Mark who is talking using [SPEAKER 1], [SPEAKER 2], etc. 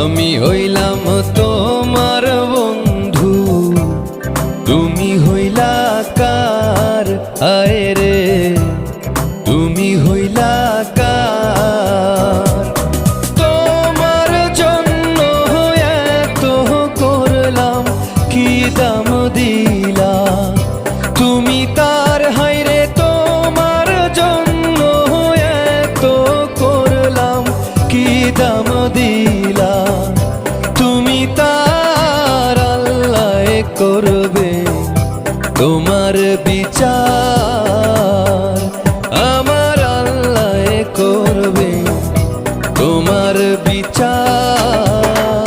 [SPEAKER 1] আমি হইলাম তোমার বন্ধু, তুমি হইলা কার? আয় রে তুমি হইলা কার? তোমার জন্য এত করলাম, কি দাম দিলা তুমি তার? হায়রে তোমার জন্য এত করলাম, কি দাম দিলা তুমি তার? আল্লাহ করবে তোমার বিচার, আমার আল্লাহ করবে তোমার বিচার।